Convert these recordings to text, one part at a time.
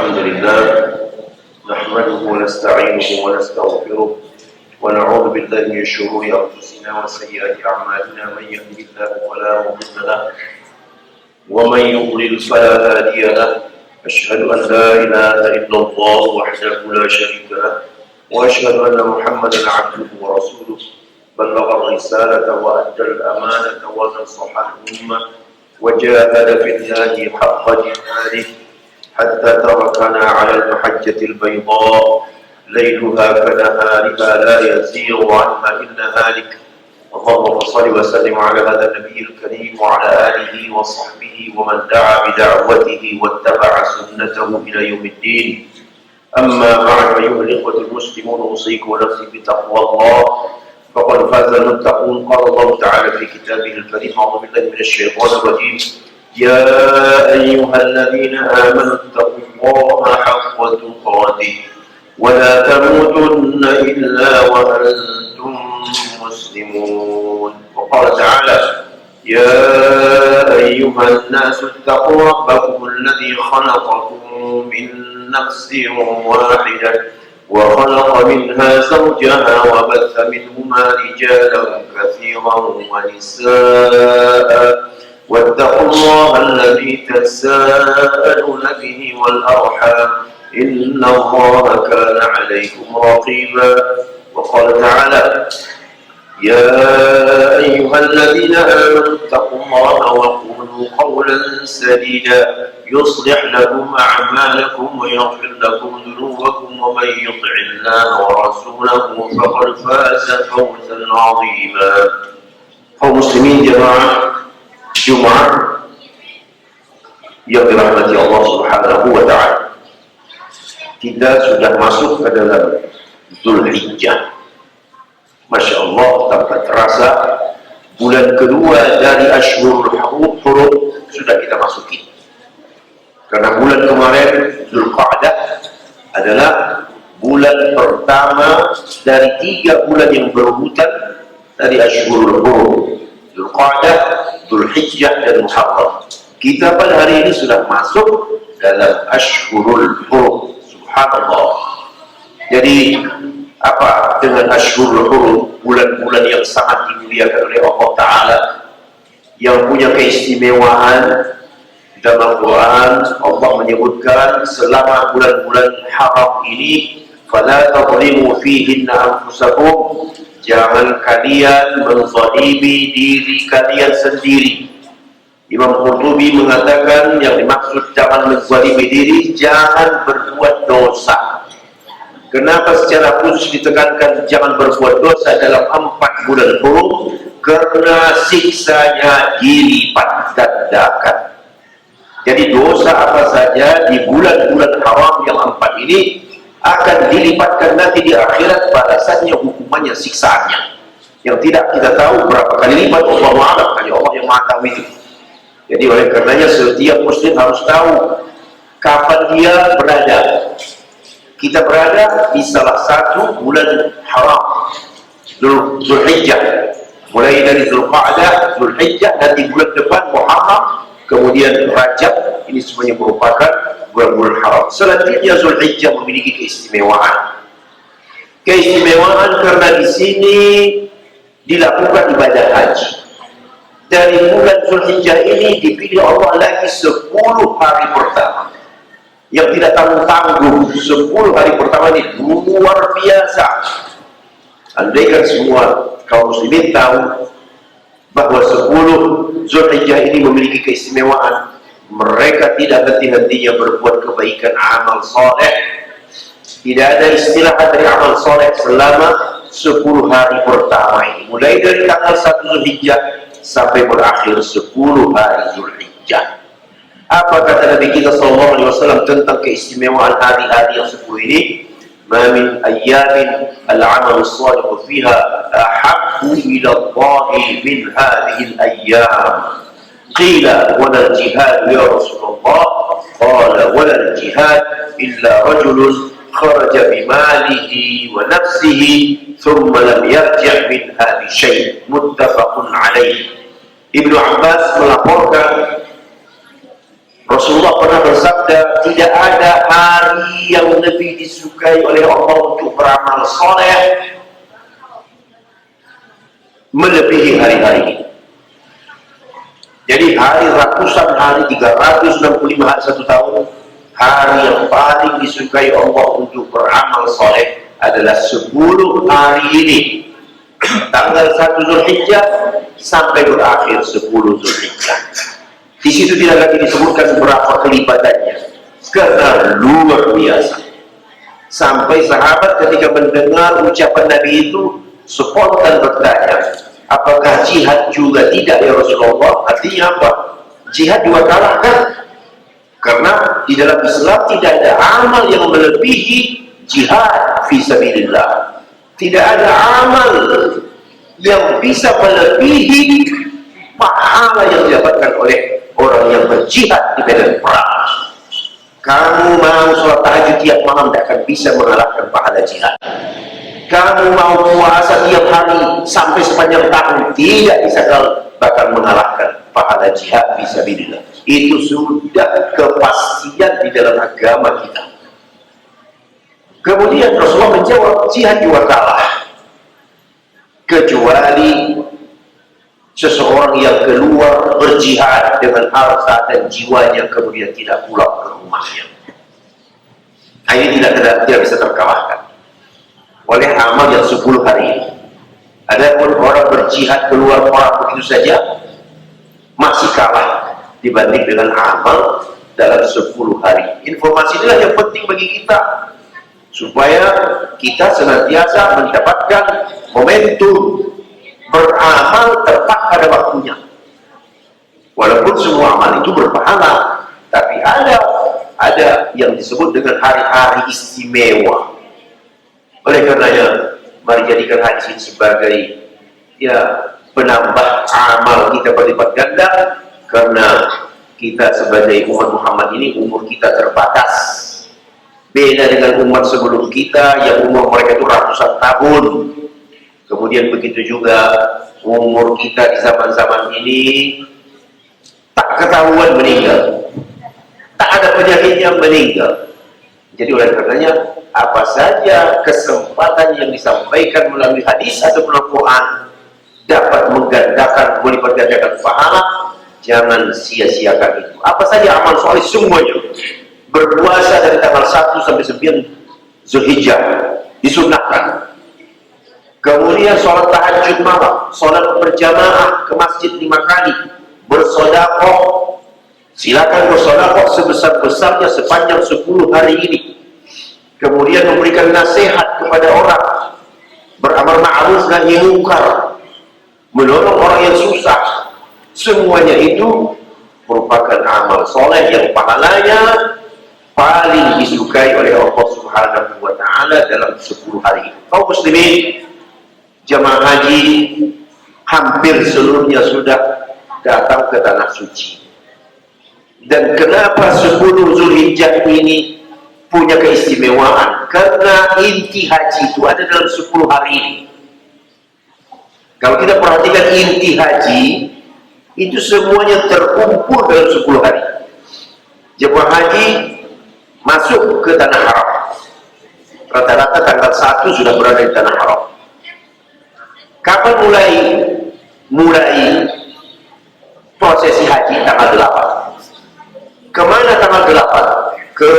الحمد لله نحمده ونستعينه ونستغفره ونعوذ بالله من شرور أنفسنا وسيئات أعمالنا. من يهده الله فلا مضل له ومن يضلل فلا هادي له. أشهد أن لا إله إلا الله وحده لا شريك له وأشهد أن محمدا عبده ورسوله بلغ الرسالة وأدى الأمانة ونصح الأمة وجاهد في الله حق جهاده حتى تركنا على المحجة البيضاء ليلها كنهارها لا يزيغ عنها إلا هالك. اللهم صل وسلم على هذا النبي الكريم وعلى آله وصحبه ومن دعا بدعوته واتبع سنته إلى يوم الدين. أما بعد أيها الإخوة المسلمون، أوصيكم ونفسي بتقوى الله فقد فاز المتقون. قال الله تعالى في كتابه الكريم: أعوذ بالله من الشيطان الرجيم: يا أيها الذين آمنوا اتقوا الله حق تقاته ولا تموتن إلا وأنتم مسلمون. وقال تعالى: يا أيها الناس اتقوا ربكم الذي خلقكم من نفس واحدة وخلق منها زوجها وبث منهما رجالا كثيرا ونساء واتقوا الله الذي تساءلون به والأرحام إن الله كان عليكم رقيبا. وقال تعالى: يا أيها الذين آمنوا اتقوا الله وقولوا قولا سديدا يصلح لكم أعمالكم ويغفر لكم ذنوبكم ومن يطع الله ورسوله فقد فاز فوزا عظيما. kaum muslimin jemaah Jumat yang dirahmati Allah Subhanahu wa Ta'ala, kita sudah masuk ke dalam Dzulhijjah. Masya Allah, tanpa terasa bulan kedua dari Ashhurul Hurum sudah kita masuki. Karena bulan kemarin Dzulqa'dah adalah bulan pertama dari 3 bulan yang berebutan dari Ashhurul Hurum: Dzulqa'dah, Dzulhijjah, dan Muharram. Kita pada hari ini sudah masuk dalam Ashhurul Hurum. Subhanallah. Jadi apa dengan Ashhurul Hurum, bulan-bulan yang sangat dimuliakan oleh Allah Ta'ala, yang punya keistimewaan? Dalam Al-Quran Allah menyebutkan selama bulan-bulan haram ini, fala tadhlimu fihinna anfusakum, jangan kalian menzalimi diri kalian sendiri. Imam Qurtubi mengatakan yang dimaksud jangan menzalimi diri, jangan berbuat dosa. Kenapa secara khusus ditekankan jangan berbuat dosa dalam 4 bulan hurum? Karena siksanya dilipat gandakan. Jadi dosa apa saja di bulan-bulan haram yang 4 ini akan dilipatkan nanti di akhirat, balasannya, hukumannya, siksaannya, yang tidak kita tahu berapa kali lipat. Allah Ta'ala, hanya Allah yang Maha tahu itu. Jadi oleh karenanya setiap muslim harus tahu kapan dia berada. Kita berada di salah satu bulan haram, Dzulhijjah. Mulai dari Dzulqa'dah, Dzulhijjah, dan di bulan depan Muharram, kemudian Rajab. Ini semuanya merupakan bulan-bulan haram. Selanjutnya Dzulhijjah memiliki keistimewaan. Keistimewaan karena di sini dilakukan ibadah haji. Dari bulan Dzulhijjah ini dipilih Allah lagi 10 hari pertama yang tidak tanggung-tanggung. 10 hari pertama ini luar biasa. Andaikan semua kaum muslimin tahu bahwa 10 Dzulhijjah ini memiliki keistimewaan, mereka tidak henti-hentinya berbuat kebaikan, amal soleh. Tidak ada istilah dari amal soleh selama 10 hari pertama ini, mulai dari tanggal 1 Dzulhijjah sampai berakhir 10 hari Dzulhijjah. Apa kata Nabi kita SAW tentang keistimewaan hari-hari yang 10 ini? Ma min ayyamin al-amal as-salih fiha ahabbu ila Allah min hadhihi al-ayyam. Qila wala al-jihad ya Rasulullah? Qala wala al-jihad illa rajulun kharaja bimalihi wa nafsihi thumma lam yarji' min hadhi syai'. Muttafaqun alaih. Ibnu Abbas melaporkan Rasulullah pernah bersabda, tidak ada hari lebih disukai oleh Allah untuk beramal soleh melebihi hari-hari ini. Jadi hari ratusan hari, 365 hari satu tahun, hari yang paling disukai Allah untuk beramal soleh adalah 10 hari ini, tanggal 1 Zulhijjah sampai berakhir 10 Zulhijjah. Di situ tidak lagi disebutkan berapa kelipatannya, karena luar biasa. Sampai sahabat ketika mendengar ucapan Nabi itu spontan bertanya, apakah jihad juga tidak ya Rasulullah? Artinya apa? Jihad juga kalah kan? Karena di dalam Islam tidak ada amal yang melebihi jihad fisabilillah. Tidak ada amal yang bisa melebihi pahala yang didapatkan oleh orang yang berjihad di medan perang. Kamu mau sholat tahajud tiap malam tidak akan bisa mengalahkan pahala jihad. Kamu mau puasa tiap hari sampai sepanjang tahun tidak bisa bakal mengalahkan pahala jihad fisabilillah. Itu sudah kepastian di dalam agama kita. Kemudian Rasulullah menjawab, jihad juga kalah kecuali seseorang yang keluar berjihad dengan harta dan jiwanya kemudian tidak pulang ke rumahnya. Ini tidak bisa terkalahkan oleh amal yang 10 hari ini. Adapun orang berjihad keluar perang begitu saja masih kalah dibanding dengan amal dalam 10 hari. Informasi inilah yang penting bagi kita supaya kita senantiasa mendapatkan momentum beramal tepat pada waktunya. Walaupun semua amal itu berpahala, tapi ada yang disebut dengan hari-hari istimewa. Oleh karenanya, mari jadikan hadis ini sebagai penambah amal kita berlipat ganda, karena kita sebagai umat Muhammad ini umur kita terbatas. Beda dengan umat sebelum kita yang umur mereka itu ratusan tahun. Kemudian begitu juga umur kita di zaman-zaman ini tak ketahuan meninggal, tak ada penyakitnya meninggal. Jadi oleh karenanya apa saja kesempatan yang disampaikan melalui hadis atau melalui Quran dapat menggandakan, melipat gandakan pahala, jangan sia-siakan itu. Apa saja amal soleh semuanya. Berpuasa dari tanggal 1 sampai 9 Zulhijjah disunnahkan. Kemudian sholat tahajud malam, sholat berjamaah ke masjid 5 kali, bersodakoh, silakan bersodakoh sebesar-besarnya sepanjang 10 hari ini. Kemudian memberikan nasihat kepada orang, beramar ma'ruf nahi munkar, menolong orang yang susah. Semuanya itu merupakan amal soleh yang pahalanya paling disukai oleh Allah Subhanahu wa Ta'ala dalam 10 hari ini. Kaum muslimin, jamaah haji hampir seluruhnya sudah datang ke tanah suci. Dan kenapa 10 Zulhijjah ini punya keistimewaan? Karena inti haji itu ada dalam 10 hari ini. Kalau kita perhatikan inti haji itu semuanya terkumpul dalam 10 hari. Jemaah haji masuk ke tanah haram, rata-rata tanggal 1 sudah berada di tanah haram. Kapan mulai prosesi haji? Tanggal 8. Kemana tanggal 8? Ke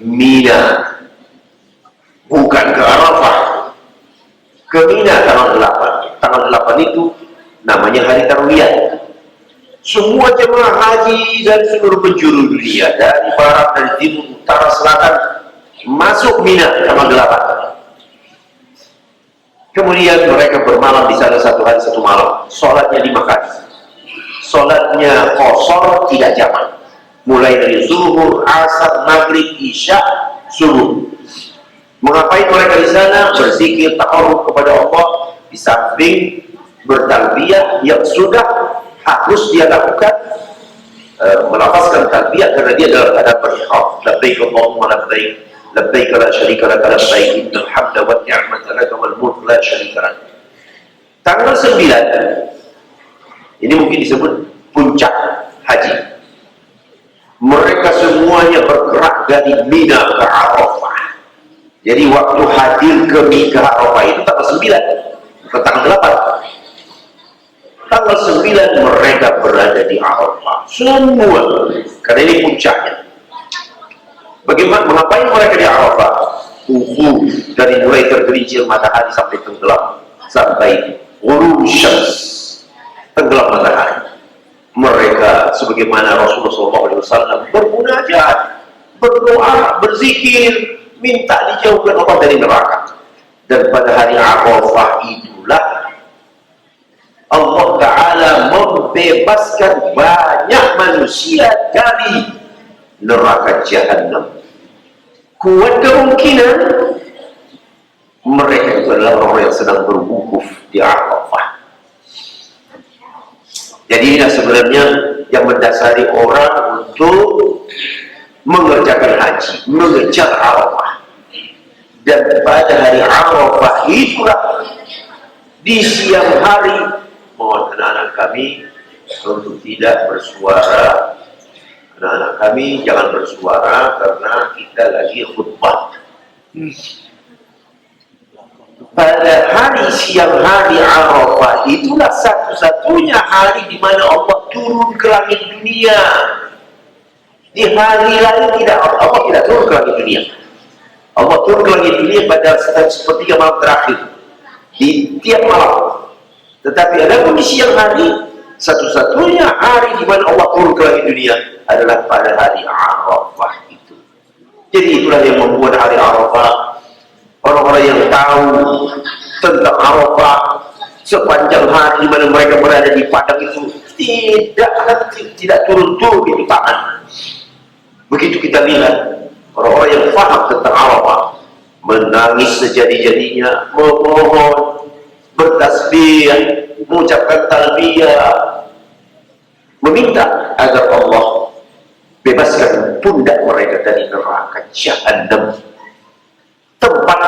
Mina, bukan ke Arafah. Ke Mina tanggal 8. Tanggal 8 itu namanya hari Tarwiyah. Semua jemaah haji dari seluruh penjuru dunia, dari barat, dari timur, utara, selatan, masuk Mina tanggal 8. Kemudian mereka bermalam di sana 1 hari 1 malam. Sholatnya 5 kali. Sholatnya qashar, tidak jamak. Mulai dari zuhur, asar, maghrib, isya, subuh. Mengapain mereka di sana? Berzikir, ta'aruf kepada Allah, di samping bertalbiyah yang sudah harus dia lakukan, melafazkan talbiyah karena dia dalam keadaan berihram. Labbaik Allahumma labbaik, labbaik la syarika lak labbaik, innal hamda wan ni'mata lak wal mulk la syarika lak. Tanggal 9 ini mungkin disebut puncak haji. Mereka semuanya bergerak dari Mina ke Arafah. Jadi waktu hadir ke Arafah itu tanggal 9, bukan tanggal 8. Tanggal 9 mereka berada di Arafah semua, karena ini puncaknya. Bagaimana, mengapain mereka di Arafah? Dari mulai tergelincir matahari sampai tenggelam, sampai ghurub syams, tenggelam matahari. Mereka sebagaimana Rasulullah SAW bermunajat, berdoa, berzikir, minta dijauhkan Allah dari neraka. Dan pada hari Arafah itulah Allah Ta'ala membebaskan banyak manusia dari neraka Jahannam. Kuat kemungkinan mereka itu adalah orang yang sedang berwukuf di Arafah. Jadi ini sebenarnya yang mendasari orang untuk mengerjakan haji, mengejar Arafah. Dan pada hari Arafah itulah di siang hari, mohon anak-anak kami untuk tidak bersuara. Anak-anak kami jangan bersuara karena kita lagi khutbah. Pada hari siang hari Arafah itulah satu-satunya hari di mana Allah turun ke langit dunia. Di hari lain tidak, Allah tidak turun ke langit dunia. Allah turun ke langit dunia pada sepertiga malam terakhir di tiap malam. Tetapi ada pun di siang hari, satu-satunya hari di mana Allah turun ke langit dunia adalah pada hari Arafah itu. Jadi itulah yang membuat hari Arafah, orang-orang yang tahu tentang Arafah sepanjang hari di mana mereka berada di padang itu tidak turun-turun itu tangan. Begitu kita lihat orang-orang yang paham tentang Arafah menangis sejadi-jadinya, memohon, bertasbih, mengucapkan talbiyah, meminta agar Allah bebaskan pundak mereka dari neraka Jahannam, tempat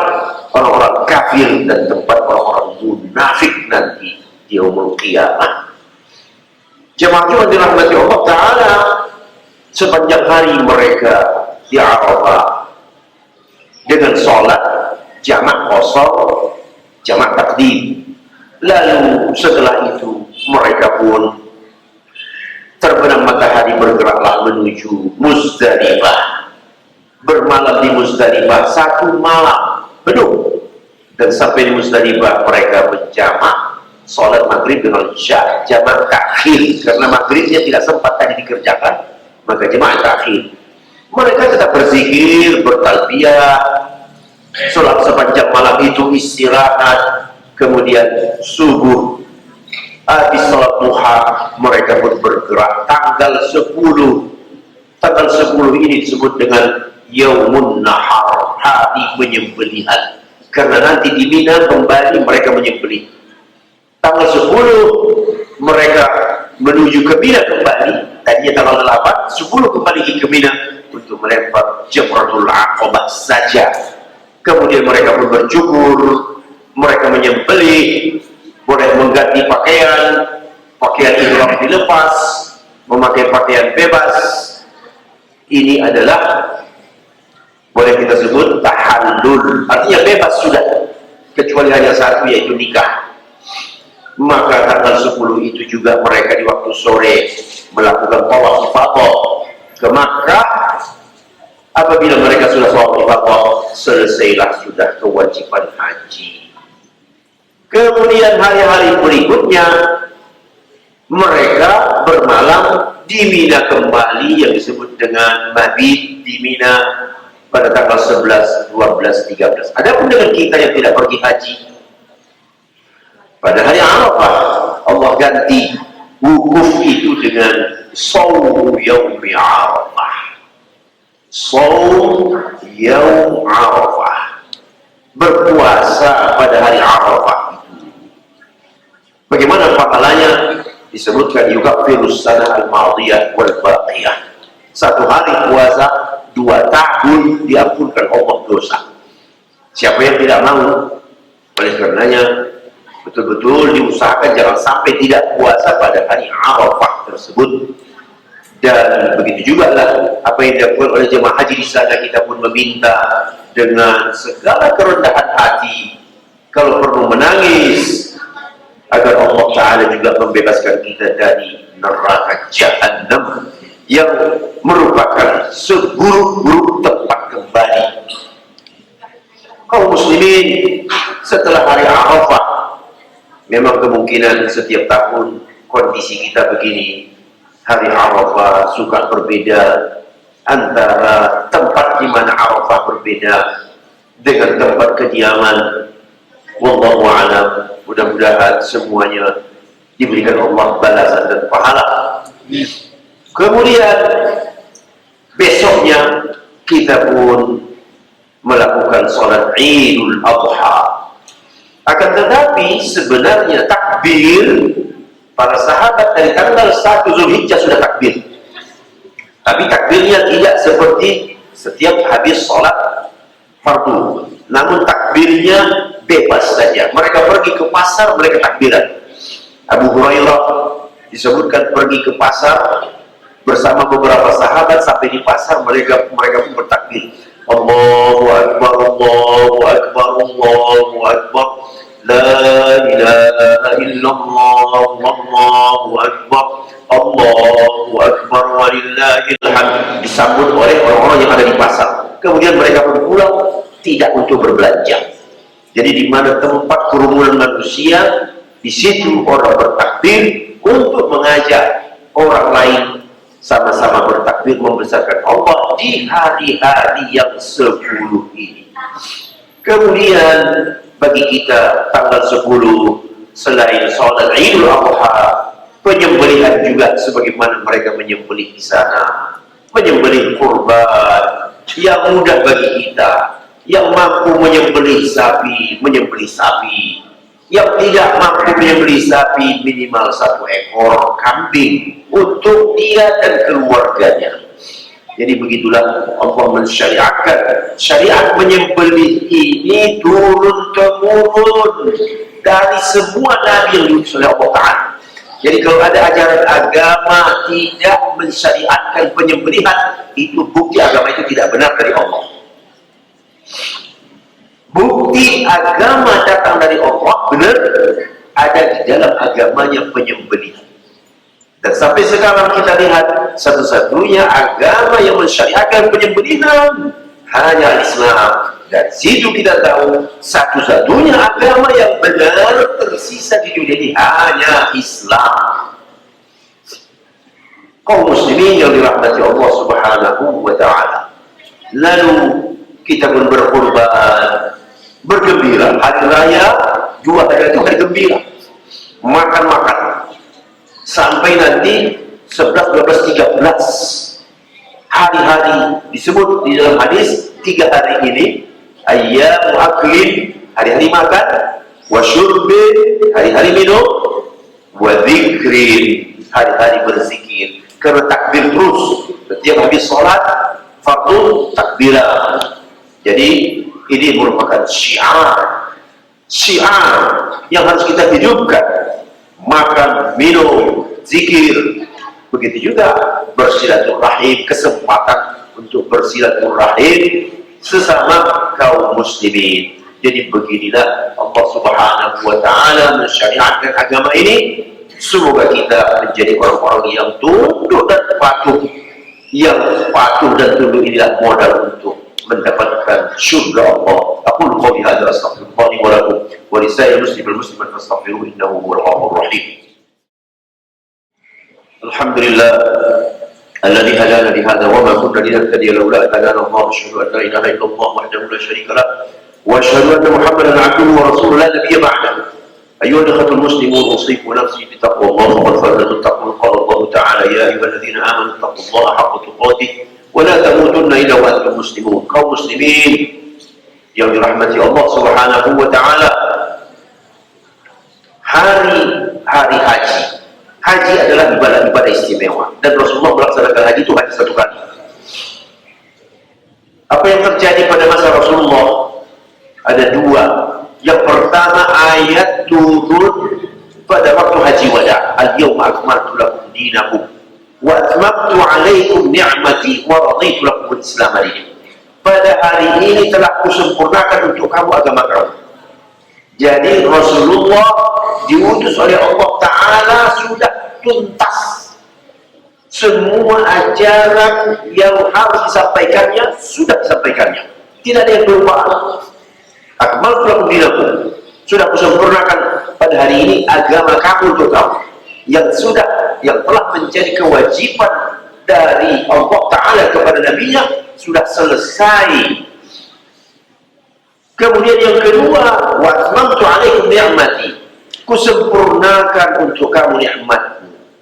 orang-orang kafir dan tempat orang-orang munafik nanti di yaumul qiyamah. Jemaah dirahmati Allah Ta'ala, sepanjang hari mereka di Arafah dengan sholat jamak kosong, jamak takdim. Lalu setelah itu mereka pun terbenam matahari bergeraklah menuju Muzdalifah, bermalam di Muzdalifah 1 malam penuh. Dan sampai di Muzdalifah mereka berjamak sholat maghrib dengan isya, jamak takhir, karena maghribnya tidak sempat tadi dikerjakan, maka jamak takhir. Mereka tetap berzikir, bertalbiyah, sholat sepanjang malam itu, istirahat, kemudian subuh. Habis sholat duha mereka pun bergerak tanggal 10. Tanggal 10 ini disebut dengan Yaumun Nahar, hari penyembelihan, karena nanti di Mina kembali mereka menyembelih. Tanggal 10 mereka menuju ke Mina kembali, tadinya tanggal 8, 10 kembali ke Mina untuk melempar Jamratul Aqabah saja. Kemudian mereka pun bercukur, mereka menyembelih, boleh mengganti pakaian ihram dilepas, memakai pakaian bebas. Ini adalah boleh kita sebut tahallul, artinya bebas sudah, kecuali hanya satu, yaitu nikah. Maka tanggal 10 itu juga mereka di waktu sore melakukan tawaf ifadah ke Makkah. Apabila mereka sudah tawaf ifadah, selesailah sudah kewajiban haji. Kemudian hari-hari berikutnya mereka bermalam di Mina kembali, yang disebut dengan mabit di Mina pada tanggal 11, 12, 13. Adapun dengan kita yang tidak pergi haji, pada hari Arafah Allah ganti wukuf itu dengan shaum yaumi Arafah. Shaum yaum Arafah, berpuasa pada hari Arafah. Bagaimana pahalanya? Disebutkan juga virus sana al-madiyah wal baqiyah. 1 hari puasa, 2 tahun diampunkan Allah dosa. Siapa yang tidak mau? Oleh karenanya betul-betul diusahakan jangan sampai tidak puasa pada hari Arafah tersebut. Dan begitu juga lah apa yang dilakukan oleh jemaah haji di sana. Kita pun meminta dengan segala kerendahan hati, kalau perlu menangis, agar Allah Ta'ala juga membebaskan kita dari neraka Jahannam yang merupakan seburuk-buruk tempat kembali. Kaum muslimin, setelah hari Arafah, memang kemungkinan setiap tahun kondisi kita begini. Hari Arafah suka berbeda, antara tempat di mana Arafah berbeda dengan tempat kediaman. Wallahu a'lam. Mudah-mudahan semuanya diberikan Allah balasan dan pahala. Kemudian besoknya kita pun melakukan sholat Idul Adha. Akan tetapi sebenarnya takbir, para sahabat dari tanggal 1 Zulhijjah sudah takbir. Tapi takbirnya tidak seperti setiap habis sholat fardu. Namun takbirnya bebas saja. Mereka pergi ke pasar, mereka takbiran. Abu Hurairah disebutkan pergi ke pasar bersama beberapa sahabat, sampai di pasar mereka pun bertakbir. Allahu Akbar, Allahu Akbar, Allahu Akbar. La ilaha illallah, Allahu Akbar, Allahu Akbar, walillahil hamd. Disambut oleh orang-orang yang ada di pasar. Kemudian mereka pun pulang, tidak untuk berbelanja. Jadi di mana tempat kerumunan manusia, di situ orang bertakbir untuk mengajak orang lain sama-sama bertakbir membesarkan Allah di hari-hari yang 10 ini. Kemudian bagi kita tanggal 10 selain sholat Idul Adha, penyembelihan juga sebagaimana mereka menyembelih di sana. Menyembelih kurban yang mudah bagi kita, yang mampu menyembelih sapi, menyembelih sapi. Yang tidak mampu menyembelih sapi, minimal 1 ekor kambing untuk dia dan keluarganya. Jadi begitulah Allah mensyariatkan. Syariat menyembelih ini turun-temurun dari semua nabi yang diutus oleh Allah Ta'ala. Jadi kalau ada ajaran agama tidak mensyariatkan penyembelihan, itu bukti agama itu tidak benar dari Allah. Bukti agama datang dari Allah benar, ada di dalam agamanya penyembelihan. Dan sampai sekarang kita lihat, satu-satunya agama yang mensyariatkan penyembelihan hanya Islam. Dan situ kita tahu, satu-satunya agama yang benar tersisa di dunia ini hanya Islam. Kaum muslimin yang dirahmati Allah Subhanahu wa Ta'ala. Lalu kita pun berkorban, bergembira. Hari raya, 2 hari itu hari gembira. Makan-makan. Sampai nanti 11, 12, 13 hari-hari disebut di dalam hadis 3 hari ini ayyamu aklin, hari-hari makan, wa syurbin, hari-hari minum, wa dzikrin, hari-hari berzikir. Karena takbir terus setiap habis sholat fardu takbiran. Jadi ini merupakan syiar yang harus kita hidupkan. Makan, minum, zikir. Begitu juga bersilaturahim, kesempatan untuk bersilaturahim sesama kaum muslimin. Jadi beginilah Allah Subhanahu wa Ta'ala mensyariatkan agama ini. Semoga kita menjadi orang-orang yang tunduk dan patuh. Yang patuh dan tunduk inilah modal untuk mendapatkan syurga Allah. Aqulu qouli hadza astaghfirullah li wa lakum wa li sa'iril muslimin wal muslimat fastaghfiruhu innahu huwal ghafurur rahim. Alhamdulillah alladzi hadana li hadza wa ma kunna linahtadiya laula an hadana Allah. Asyhadu an la ilaha illallah wahdahu la syarika lah wa asyhadu anna Muhammadan 'abduhu wa rasuluhu la nabiyya ba'dahu. أيها الأخوة المسلمون أوصيكم ونفسي بتقوى الله وقد فاز المتقون. قال الله تعالى يا أيها الذين آمنوا اتقوا الله حق تقاته ولا تموتن إلا وأنتم مسلمون. Kaum muslimin yang dirahmati Allah Subhanahu wa Ta'ala, hari haji. Haji adalah ibadah istimewa dan Rasulullah melaksanakan haji itu hanya 1 kali. Apa yang terjadi pada masa Rasulullah? Ada 2. Yang pertama, ayat turun pada waktu haji wada. Al-yawma akmaltu lakum dinakum wa atmamtu 'alaikum ni'mati wa raditu lakum al-Islam madina. Pada hari ini telah kusempurnakan untuk kamu agama kamu. Jadi Rasulullah diutus oleh Allah Ta'ala sudah tuntas. Semua ajaran yang harus disampaikannya sudah disampaikannya. Tidak ada yang berubah. Akmaltu lakum dinakum. Sudah kusempurnakan pada hari ini agama kamu untuk kamu. Yang telah menjadi kewajiban dari Allah Ta'ala kepada Nabi-Nya sudah selesai. Kemudian yang kedua, wa atmamtu 'alaikum ni'mati. Kusempurnakan untuk kamu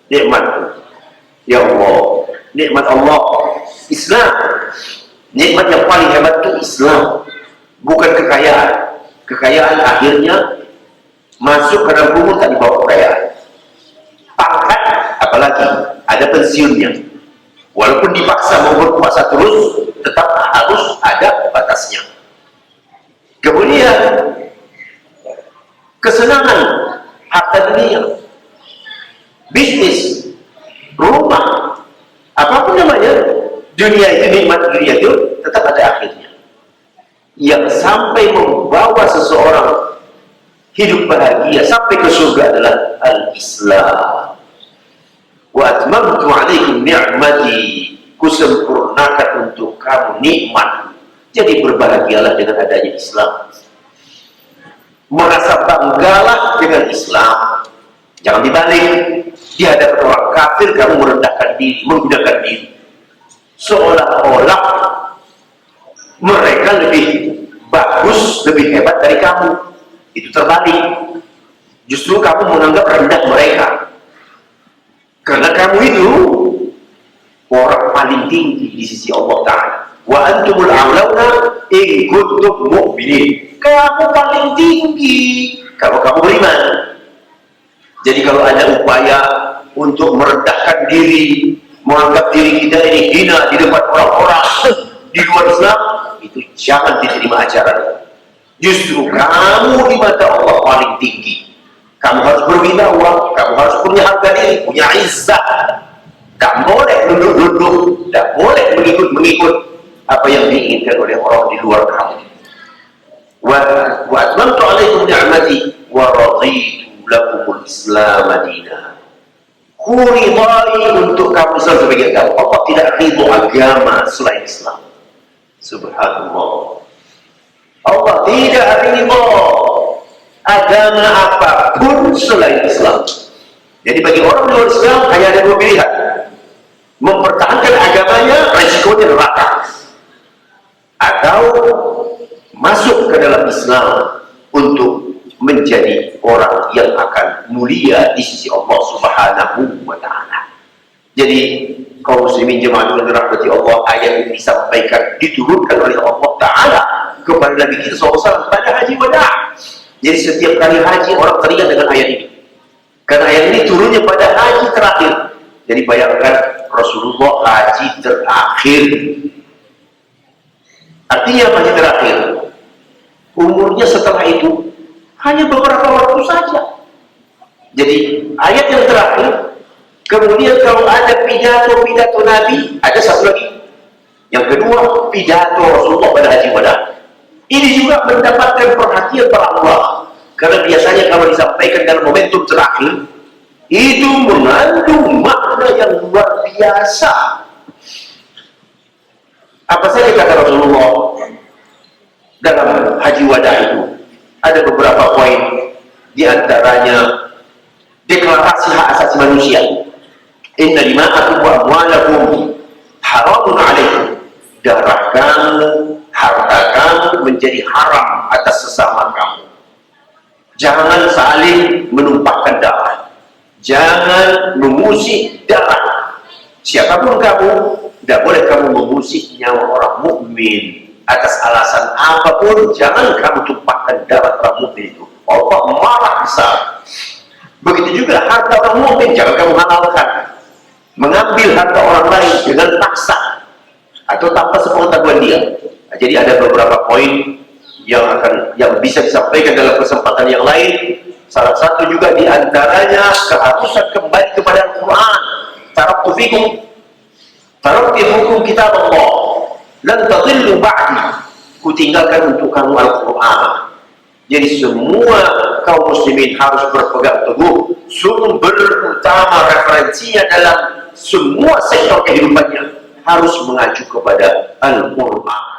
nikmatku. Ya Allah, nikmat Allah Islam. Nikmat yang paling hebat itu Islam, bukan kekayaan. Kekayaan akhirnya masuk ke dalam kubur tak dibawa kekayaan. Pangkat apalagi ada pensiunnya. Walaupun dipaksa mau berpuasa terus, tetap harus ada batasnya. Kemudian kesenangan harta dunia, bisnis, rumah, apapun namanya, dunia itu, nikmat dunia itu tetap ada akhirnya. Yang sampai membawa seseorang hidup bahagia sampai ke surga adalah al-Islam. Wa atmamtu 'alaikum ni'mati. Kusempurnakan untuk kamu nikmat. Jadi berbahagialah dengan adanya Islam. Merasa banggalah dengan Islam. Jangan dibalik. Di hadapan orang kafir kamu merendahkan diri, menggunakan diri. Seolah-olah mereka lebih bagus, lebih hebat dari kamu. Itu terbalik. Justru kamu menganggap rendah mereka. Karena kamu itu orang paling tinggi di sisi Allah Ta'ala. Wa antumul a'launa in kuntum mu'minin. Kamu paling tinggi kalau kamu beriman. Jadi kalau ada upaya untuk merendahkan diri, menganggap diri kita ini hina di depan orang-orang di luar Islam, itu jangan diterima ajaran. Justru kamu di mata Allah paling tinggi. Kamu harus berwibawa, kamu harus punya harga diri, punya izzah. Tak boleh duduk-duduk, tak boleh mengikut-mengikut apa yang diinginkan oleh orang di luar kamu. Wa atmamtu 'alaikum ni'mati wa raditu lakumul Islam madina. Kuridai untuk kamu sebagai agama. Allah tidak ridho agama selain Islam. Subhanallah. Allah tidak ridho agama apapun selain Islam. Jadi bagi orang luar Islam hanya ada dua pilihan: mempertahankan agamanya, resikonya neraka, atau masuk ke dalam Islam untuk menjadi orang yang akan mulia di sisi Allah Subhanahu wa Ta'ala. Jadi kaum muslimin jemaah yang dirahmati Allah, ayat ini disampaikan, diturunkan oleh Allah Ta'ala kepada Nabi kita SAW pada haji wada. Jadi setiap kali haji orang teringat dengan ayat ini, karena ayat ini turunnya pada haji terakhir. Jadi bayangkan Rasulullah haji terakhir. Artinya haji terakhir, umurnya setelah itu hanya beberapa waktu saja. Jadi ayat yang terakhir. Kemudian kalau ada pidato-pidato Nabi, ada satu lagi. Yang kedua, pidato Rasulullah pada haji wada. Ini juga mendapatkan perhatian para ulama, karena biasanya kalau disampaikan dalam momentum terakhir, itu mengandung makna yang luar biasa. Apa saja kata Rasulullah dalam haji wada itu? Ada beberapa poin, diantaranya deklarasi hak asasi manusia. Inna dima'akum wa amwalakum haramun alaikum. Darah kamu, harta kamu menjadi haram atas sesama kamu. Jangan saling menumpahkan darah. Jangan mengusik darah. Siapapun kamu, tidak boleh kamu mengusik nyawa orang mukmin atas alasan apapun. Jangan kamu tumpahkan darah orang mukmin itu. Allah marah besar. Begitu juga harta orang mukmin, jangan kamu halalkan. Mengambil harta orang lain dengan paksa atau tanpa sepengetahuan dia. Nah, jadi ada beberapa poin yang bisa disampaikan dalam kesempatan yang lain. Salah satu juga diantaranya keharusan kembali kepada Al-Quran. taraktu fikum kitab Allah lan tadillu ba'di, ku tinggalkan untuk kamu Al-Quran. Jadi semua kaum muslimin harus berpegang teguh sumber utama referensinya dalam semua sektor kehidupannya harus mengacu kepada Al-Quran.